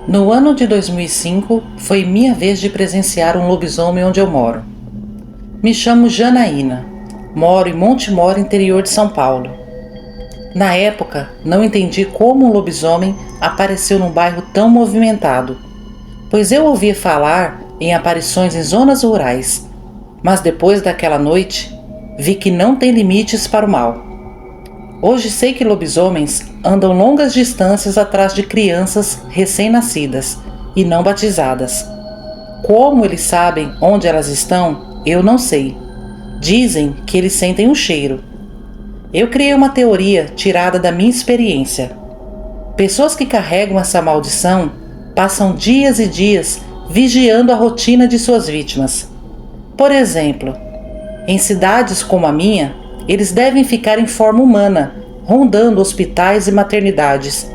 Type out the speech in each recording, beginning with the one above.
No ano de 2005, foi minha vez de presenciar um lobisomem onde eu moro. Me chamo Janaína, moro em Montemor, interior de São Paulo. Na época, não entendi como um lobisomem apareceu num bairro tão movimentado, pois eu ouvia falar em aparições em zonas rurais, mas depois daquela noite, vi que não tem limites para o mal. Hoje sei que lobisomens andam longas distâncias atrás de crianças recém-nascidas e não batizadas. Como eles sabem onde elas estão, eu não sei. Dizem que eles sentem um cheiro. Eu criei uma teoria tirada da minha experiência. Pessoas que carregam essa maldição passam dias e dias vigiando a rotina de suas vítimas. Por exemplo, em cidades como a minha, eles devem ficar em forma humana, rondando hospitais e maternidades.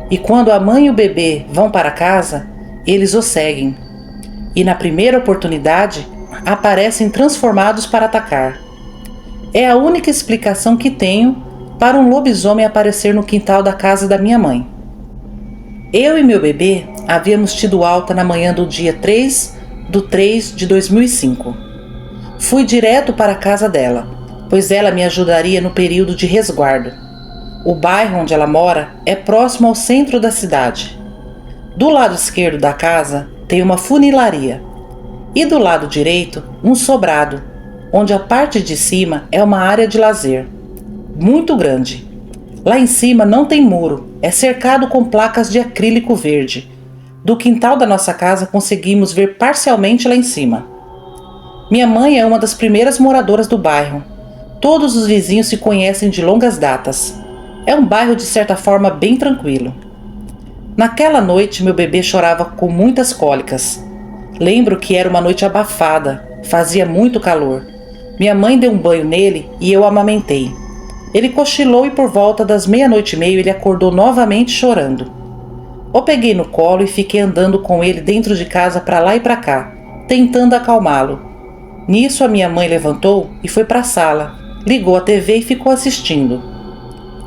E quando a mãe e o bebê vão para casa, eles os seguem. E na primeira oportunidade, aparecem transformados para atacar. É a única explicação que tenho para um lobisomem aparecer no quintal da casa da minha mãe. Eu e meu bebê havíamos tido alta na manhã do dia 3/3 de 2005. Fui direto para a casa dela, pois ela me ajudaria no período de resguardo. O bairro onde ela mora é próximo ao centro da cidade. Do lado esquerdo da casa tem uma funilaria e do lado direito um sobrado, onde a parte de cima é uma área de lazer, muito grande. Lá em cima não tem muro, é cercado com placas de acrílico verde. Do quintal da nossa casa conseguimos ver parcialmente lá em cima. Minha mãe é uma das primeiras moradoras do bairro. Todos os vizinhos se conhecem de longas datas. É um bairro de certa forma bem tranquilo. Naquela noite meu bebê chorava com muitas cólicas. Lembro que era uma noite abafada, fazia muito calor. Minha mãe deu um banho nele e eu amamentei. Ele cochilou e por volta das 00:30 ele acordou novamente chorando. O peguei no colo e fiquei andando com ele dentro de casa para lá e para cá, tentando acalmá-lo. Nisso a minha mãe levantou e foi para a sala, ligou a TV e ficou assistindo.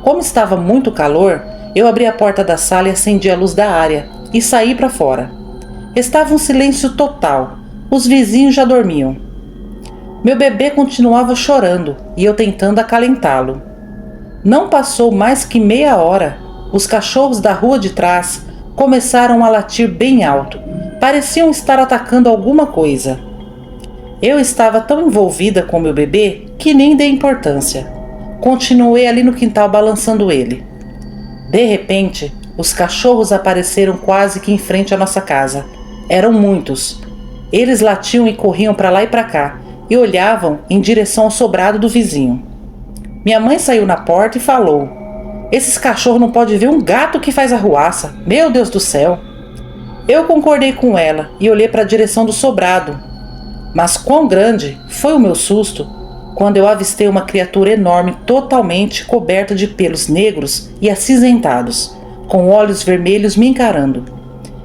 Como estava muito calor, eu abri a porta da sala e acendi a luz da área e saí para fora. Estava um silêncio total, os vizinhos já dormiam. Meu bebê continuava chorando e eu tentando acalentá-lo. Não passou mais que meia hora, os cachorros da rua de trás começaram a latir bem alto, pareciam estar atacando alguma coisa. Eu estava tão envolvida com meu bebê que nem dei importância. Continuei ali no quintal balançando ele. De repente, os cachorros apareceram quase que em frente à nossa casa. Eram muitos. Eles latiam e corriam para lá e para cá e olhavam em direção ao sobrado do vizinho. Minha mãe saiu na porta e falou: "Esses cachorros não podem ver um gato que faz arruaça. Meu Deus do céu!" Eu concordei com ela e olhei para a direção do sobrado. Mas quão grande foi o meu susto quando eu avistei uma criatura enorme totalmente coberta de pelos negros e acinzentados, com olhos vermelhos me encarando.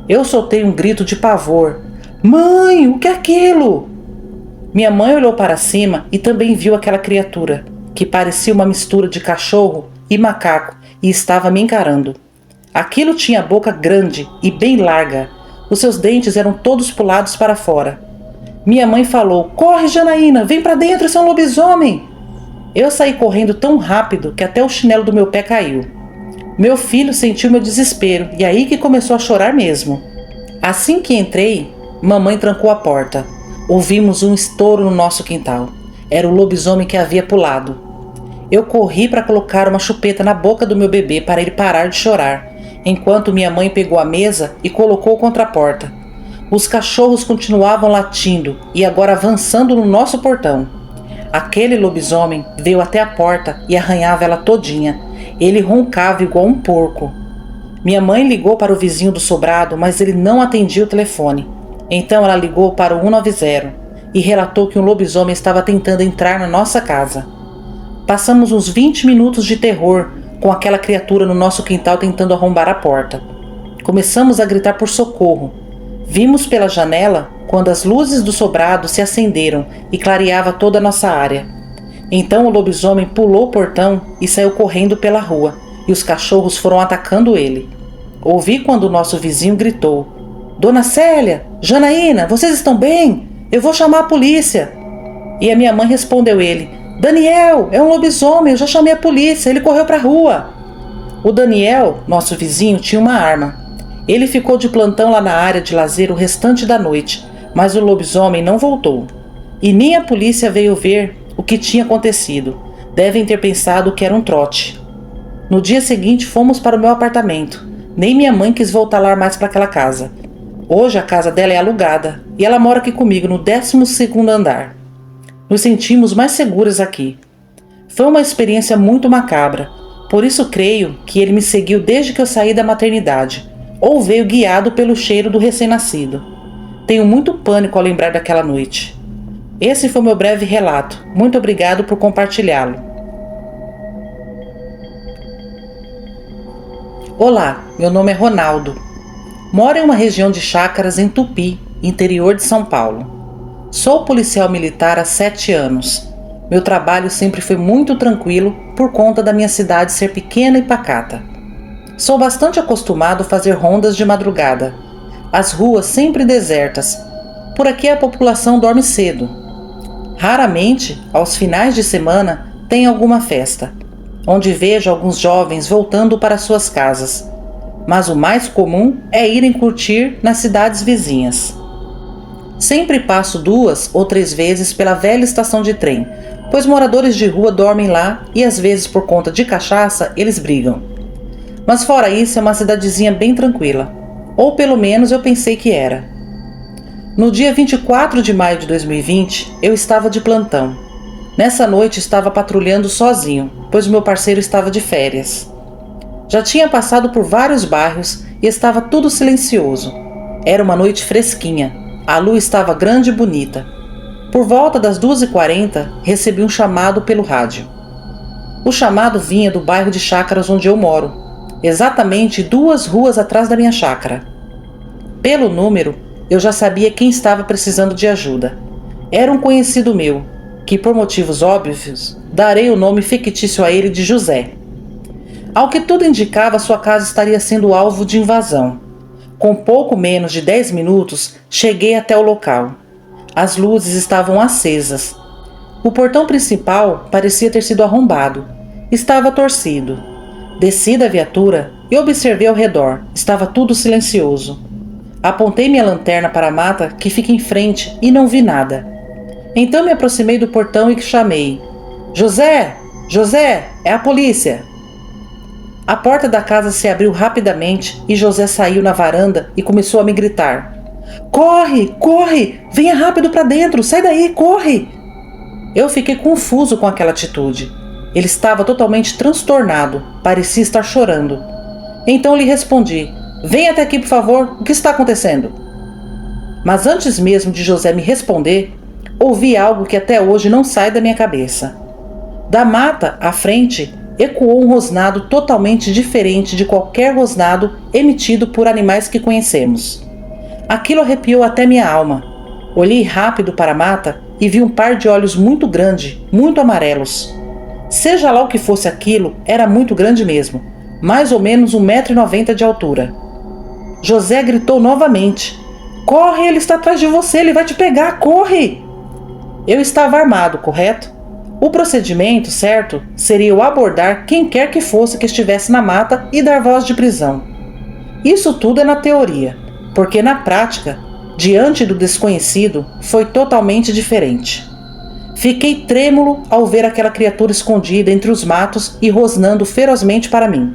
Eu soltei um grito de pavor. "Mãe, o que é aquilo?" Minha mãe olhou para cima e também viu aquela criatura, que parecia uma mistura de cachorro e macaco e estava me encarando. Aquilo tinha a boca grande e bem larga. Os seus dentes eram todos pulados para fora. Minha mãe falou: "Corre, Janaína, vem para dentro, isso é um lobisomem!" Eu saí correndo tão rápido que até o chinelo do meu pé caiu. Meu filho sentiu meu desespero e aí que começou a chorar mesmo. Assim que entrei, mamãe trancou a porta. Ouvimos um estouro no nosso quintal. Era o lobisomem que havia pulado. Eu corri para colocar uma chupeta na boca do meu bebê para ele parar de chorar, enquanto minha mãe pegou a mesa e colocou contra a porta. Os cachorros continuavam latindo e agora avançando no nosso portão. Aquele lobisomem veio até a porta e arranhava ela todinha. Ele roncava igual um porco. Minha mãe ligou para o vizinho do sobrado, mas ele não atendia o telefone. Então ela ligou para o 190 e relatou que um lobisomem estava tentando entrar na nossa casa. Passamos uns 20 minutos de terror com aquela criatura no nosso quintal tentando arrombar a porta. Começamos a gritar por socorro. Vimos pela janela quando as luzes do sobrado se acenderam e clareava toda a nossa área. Então o lobisomem pulou o portão e saiu correndo pela rua, e os cachorros foram atacando ele. Ouvi quando o nosso vizinho gritou: Dona Célia, Janaína, vocês estão bem? Eu vou chamar a polícia. E a minha mãe respondeu ele: Daniel, é um lobisomem, eu já chamei a polícia, ele correu para a rua. O Daniel, nosso vizinho, tinha uma arma. Ele ficou de plantão lá na área de lazer o restante da noite, mas o lobisomem não voltou. E nem a polícia veio ver o que tinha acontecido. Devem ter pensado que era um trote. No dia seguinte fomos para o meu apartamento. Nem minha mãe quis voltar lá mais para aquela casa. Hoje a casa dela é alugada e ela mora aqui comigo no 12º andar. Nos sentimos mais seguras aqui. Foi uma experiência muito macabra, por isso creio que ele me seguiu desde que eu saí da maternidade, ou veio guiado pelo cheiro do recém-nascido. Tenho muito pânico ao lembrar daquela noite. Esse foi meu breve relato. Muito obrigado por compartilhá-lo. Olá, meu nome é Ronaldo. Moro em uma região de chácaras em Tupi, interior de São Paulo. Sou policial militar há 7 anos. Meu trabalho sempre foi muito tranquilo por conta da minha cidade ser pequena e pacata. Sou bastante acostumado a fazer rondas de madrugada. As ruas sempre desertas. Por aqui a população dorme cedo. Raramente, aos finais de semana, tem alguma festa, onde vejo alguns jovens voltando para suas casas. Mas o mais comum é irem curtir nas cidades vizinhas. Sempre passo 2 ou 3 vezes pela velha estação de trem, pois moradores de rua dormem lá e às vezes por conta de cachaça eles brigam. Mas fora isso é uma cidadezinha bem tranquila, ou pelo menos eu pensei que era. No dia 24 de maio de 2020, eu estava de plantão. Nessa noite estava patrulhando sozinho, pois meu parceiro estava de férias. Já tinha passado por vários bairros e estava tudo silencioso. Era uma noite fresquinha, a lua estava grande e bonita. Por volta das 2h40, recebi um chamado pelo rádio. O chamado vinha do bairro de Chácaras onde eu moro, exatamente 2 ruas atrás da minha chácara. Pelo número, eu já sabia quem estava precisando de ajuda. Era um conhecido meu, que por motivos óbvios, darei o nome fictício a ele de José. Ao que tudo indicava, sua casa estaria sendo alvo de invasão. Com pouco menos de 10 minutos, cheguei até o local. As luzes estavam acesas. O portão principal parecia ter sido arrombado. Estava torcido. Desci da viatura e observei ao redor. Estava tudo silencioso. Apontei minha lanterna para a mata que fica em frente e não vi nada. Então me aproximei do portão e chamei: José! José! É a polícia! A porta da casa se abriu rapidamente e José saiu na varanda e começou a me gritar: Corre! Corre! Venha rápido para dentro! Sai daí! Corre! Eu fiquei confuso com aquela atitude. Ele estava totalmente transtornado, parecia estar chorando. Então lhe respondi: Venha até aqui, por favor, o que está acontecendo? Mas antes mesmo de José me responder, ouvi algo que até hoje não sai da minha cabeça. Da mata, à frente, ecoou um rosnado totalmente diferente de qualquer rosnado emitido por animais que conhecemos. Aquilo arrepiou até minha alma. Olhei rápido para a mata e vi um par de olhos muito grande, muito amarelos. Seja lá o que fosse aquilo, era muito grande mesmo, mais ou menos 1,90 m de altura. José gritou novamente: Corre, ele está atrás de você, ele vai te pegar, corre! Eu estava armado, correto? O procedimento certo seria eu abordar quem quer que fosse que estivesse na mata e dar voz de prisão. Isso tudo é na teoria, porque na prática, diante do desconhecido, foi totalmente diferente. Fiquei trêmulo ao ver aquela criatura escondida entre os matos e rosnando ferozmente para mim.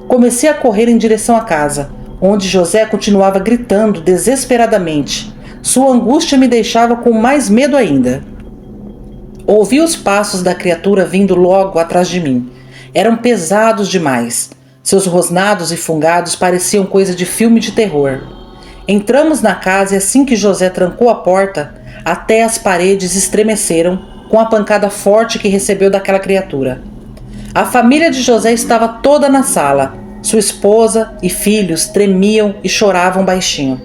Comecei a correr em direção à casa, onde José continuava gritando desesperadamente. Sua angústia me deixava com mais medo ainda. Ouvi os passos da criatura vindo logo atrás de mim. Eram pesados demais. Seus rosnados e fungados pareciam coisa de filme de terror. Entramos na casa e assim que José trancou a porta, até as paredes estremeceram com a pancada forte que recebeu daquela criatura. A família de José estava toda na sala. Sua esposa e filhos tremiam e choravam baixinho.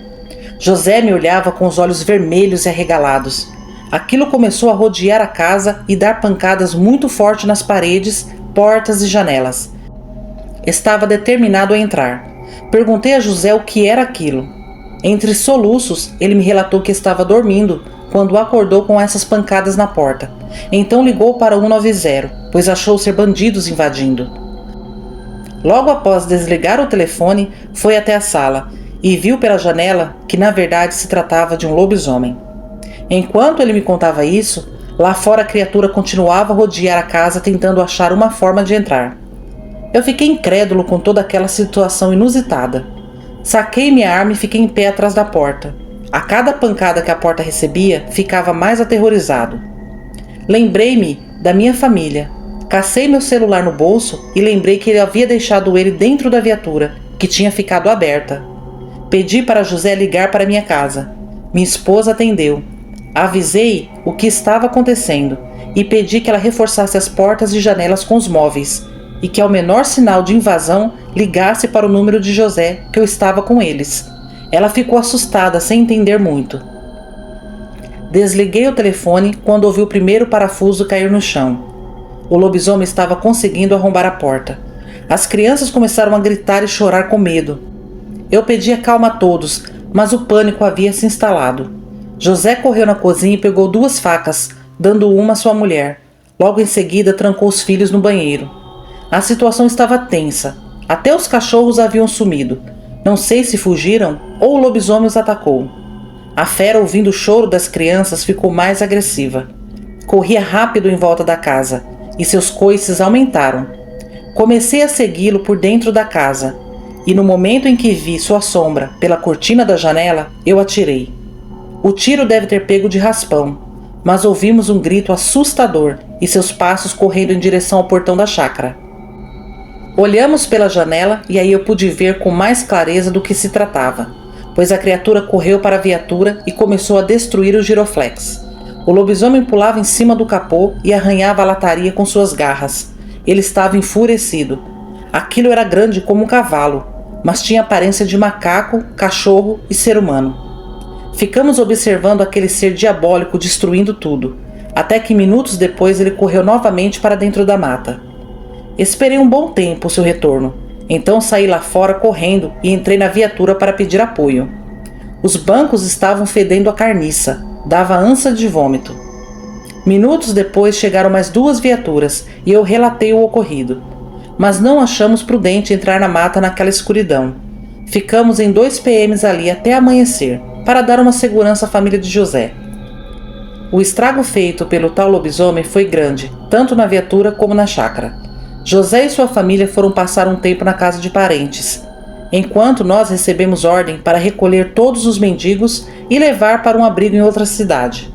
José me olhava com os olhos vermelhos e arregalados. Aquilo começou a rodear a casa e dar pancadas muito fortes nas paredes, portas e janelas. Estava determinado a entrar. Perguntei a José o que era aquilo. Entre soluços, ele me relatou que estava dormindo quando acordou com essas pancadas na porta. Então ligou para o 190, pois achou ser bandidos invadindo. Logo após desligar o telefone, foi até a sala e viu pela janela que na verdade se tratava de um lobisomem. Enquanto ele me contava isso, lá fora a criatura continuava a rodear a casa tentando achar uma forma de entrar. Eu fiquei incrédulo com toda aquela situação inusitada. Saquei minha arma e fiquei em pé atrás da porta. A cada pancada que a porta recebia, ficava mais aterrorizado. Lembrei-me da minha família. Cacei meu celular no bolso e lembrei que ele havia deixado ele dentro da viatura, que tinha ficado aberta. Pedi para José ligar para minha casa. Minha esposa atendeu. Avisei o que estava acontecendo e pedi que ela reforçasse as portas e janelas com os móveis e que ao menor sinal de invasão ligasse para o número de José, que eu estava com eles. Ela ficou assustada, sem entender muito. Desliguei o telefone quando ouvi o primeiro parafuso cair no chão. O lobisomem estava conseguindo arrombar a porta. As crianças começaram a gritar e chorar com medo. Eu pedi calma a todos, mas o pânico havia se instalado. José correu na cozinha e pegou 2 facas, dando uma à sua mulher. Logo em seguida, trancou os filhos no banheiro. A situação estava tensa. Até os cachorros haviam sumido. Não sei se fugiram ou o lobisomem os atacou. A fera, ouvindo o choro das crianças, ficou mais agressiva. Corria rápido em volta da casa e seus coices aumentaram. Comecei a segui-lo por dentro da casa e no momento em que vi sua sombra pela cortina da janela, eu atirei. O tiro deve ter pego de raspão, mas ouvimos um grito assustador e seus passos correndo em direção ao portão da chácara. Olhamos pela janela e aí eu pude ver com mais clareza do que se tratava, pois a criatura correu para a viatura e começou a destruir o giroflex. O lobisomem pulava em cima do capô e arranhava a lataria com suas garras. Ele estava enfurecido. Aquilo era grande como um cavalo, mas tinha aparência de macaco, cachorro e ser humano. Ficamos observando aquele ser diabólico destruindo tudo, até que minutos depois ele correu novamente para dentro da mata. Esperei um bom tempo o seu retorno, então saí lá fora correndo e entrei na viatura para pedir apoio. Os bancos estavam fedendo a carniça, dava ânsia de vômito. Minutos depois chegaram mais 2 viaturas e eu relatei o ocorrido, mas não achamos prudente entrar na mata naquela escuridão. Ficamos em 2 PMs ali até amanhecer, para dar uma segurança à família de José. O estrago feito pelo tal lobisomem foi grande, tanto na viatura como na chácara. José e sua família foram passar um tempo na casa de parentes, enquanto nós recebemos ordem para recolher todos os mendigos e levar para um abrigo em outra cidade.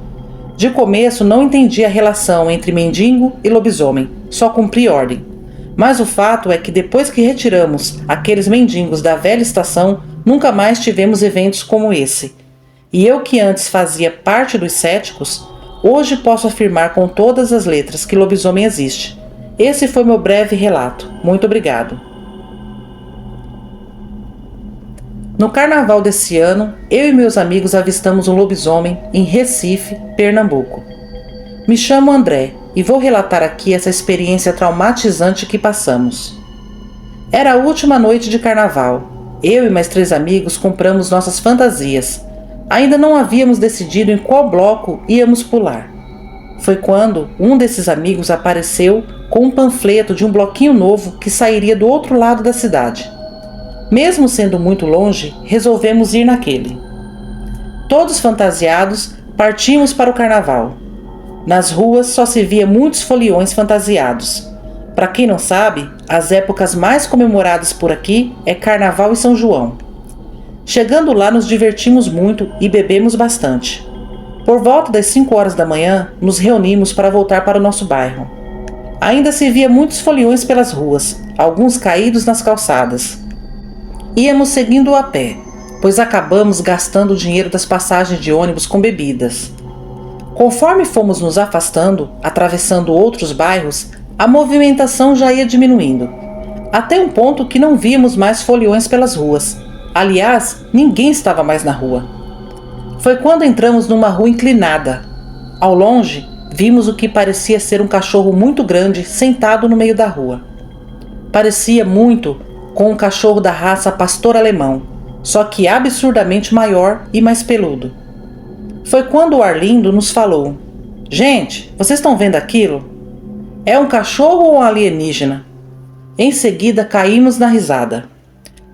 De começo não entendi a relação entre mendigo e lobisomem, só cumpri ordem. Mas o fato é que depois que retiramos aqueles mendigos da velha estação, nunca mais tivemos eventos como esse. E eu que antes fazia parte dos céticos, hoje posso afirmar com todas as letras que lobisomem existe. Esse foi meu breve relato. Muito obrigado. No carnaval desse ano, eu e meus amigos avistamos um lobisomem em Recife, Pernambuco. Me chamo André e vou relatar aqui essa experiência traumatizante que passamos. Era a última noite de carnaval. Eu e mais 3 amigos compramos nossas fantasias. Ainda não havíamos decidido em qual bloco íamos pular. Foi quando um desses amigos apareceu com um panfleto de um bloquinho novo que sairia do outro lado da cidade. Mesmo sendo muito longe, resolvemos ir naquele. Todos fantasiados, partimos para o carnaval. Nas ruas só se via muitos foliões fantasiados. Para quem não sabe, as épocas mais comemoradas por aqui é Carnaval e São João. Chegando lá nos divertimos muito e bebemos bastante. Por volta das 5 horas da manhã, nos reunimos para voltar para o nosso bairro. Ainda se via muitos foliões pelas ruas, alguns caídos nas calçadas. Íamos seguindo a pé, pois acabamos gastando o dinheiro das passagens de ônibus com bebidas. Conforme fomos nos afastando, atravessando outros bairros, a movimentação já ia diminuindo, até um ponto que não víamos mais foliões pelas ruas. Aliás, ninguém estava mais na rua. Foi quando entramos numa rua inclinada. Ao longe, vimos o que parecia ser um cachorro muito grande sentado no meio da rua. Parecia muito com um cachorro da raça pastor alemão, só que absurdamente maior e mais peludo. Foi quando o Arlindo nos falou: "Gente, vocês estão vendo aquilo? É um cachorro ou um alienígena?" Em seguida caímos na risada,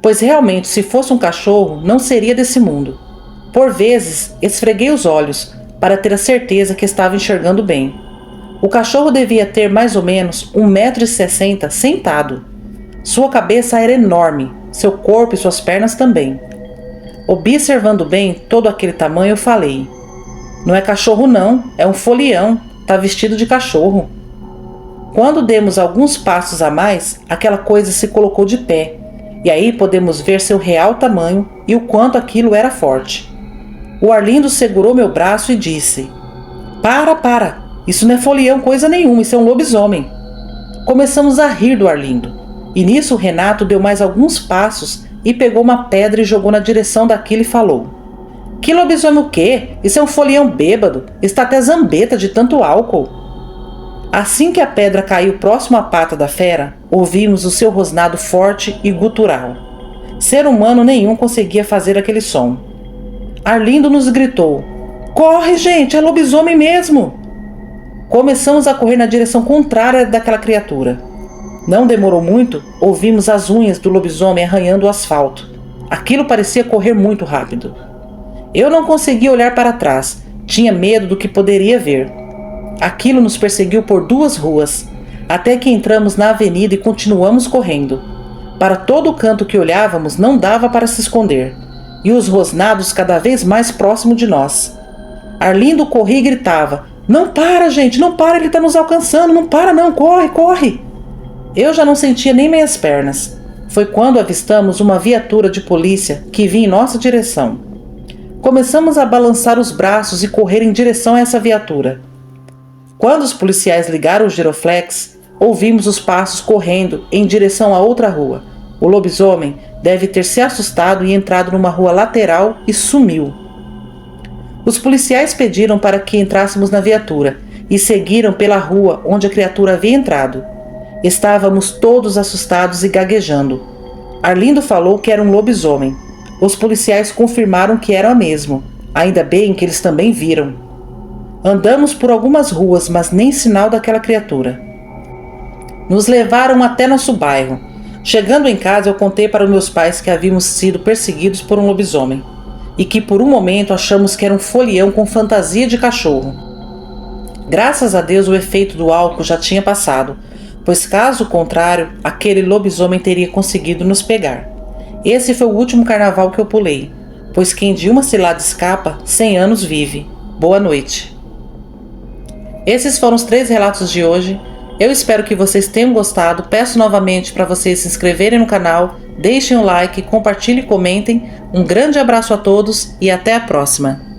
pois realmente, se fosse um cachorro, não seria desse mundo. Por vezes, esfreguei os olhos para ter a certeza que estava enxergando bem. O cachorro devia ter mais ou menos 1,60 m sentado. Sua cabeça era enorme, seu corpo e suas pernas também. Observando bem todo aquele tamanho, eu falei: "Não é cachorro não, é um folião, tá vestido de cachorro." Quando demos alguns passos a mais, aquela coisa se colocou de pé, e aí podemos ver seu real tamanho e o quanto aquilo era forte. O Arlindo segurou meu braço e disse: Para, isso não é folião coisa nenhuma, isso é um lobisomem." Começamos a rir do Arlindo, e nisso o Renato deu mais alguns passos e pegou uma pedra e jogou na direção daquilo e falou: "Que lobisomem o quê? Isso é um folião bêbado, está até zambeta de tanto álcool." Assim que a pedra caiu próximo à pata da fera, ouvimos o seu rosnado forte e gutural. Ser humano nenhum conseguia fazer aquele som. Arlindo nos gritou: "Corre, gente, é lobisomem mesmo!" Começamos a correr na direção contrária daquela criatura. Não demorou muito, ouvimos as unhas do lobisomem arranhando o asfalto. Aquilo parecia correr muito rápido. Eu não conseguia olhar para trás, tinha medo do que poderia ver. Aquilo nos perseguiu por 2 ruas, até que entramos na avenida e continuamos correndo. Para todo canto que olhávamos não dava para se esconder, e os rosnados cada vez mais próximo de nós. Arlindo corria e gritava: "Não para, gente, não para, ele está nos alcançando, não para não, corre, corre!" Eu já não sentia nem minhas pernas. Foi quando avistamos uma viatura de polícia que vinha em nossa direção. Começamos a balançar os braços e correr em direção a essa viatura. Quando os policiais ligaram o giroflex, ouvimos os passos correndo em direção a outra rua. O lobisomem deve ter se assustado e entrado numa rua lateral e sumiu. Os policiais pediram para que entrássemos na viatura e seguiram pela rua onde a criatura havia entrado. Estávamos todos assustados e gaguejando. Arlindo falou que era um lobisomem. Os policiais confirmaram que era mesmo. Ainda bem que eles também viram. Andamos por algumas ruas, mas nem sinal daquela criatura. Nos levaram até nosso bairro. Chegando em casa, eu contei para meus pais que havíamos sido perseguidos por um lobisomem e que por um momento achamos que era um folião com fantasia de cachorro. Graças a Deus o efeito do álcool já tinha passado, pois caso contrário, aquele lobisomem teria conseguido nos pegar. Esse foi o último carnaval que eu pulei, pois quem de uma cilada escapa, 100 anos vive. Boa noite. Esses foram os 3 relatos de hoje. Eu espero que vocês tenham gostado. Peço novamente para vocês se inscreverem no canal, deixem um like, compartilhem e comentem. Um grande abraço a todos e até a próxima!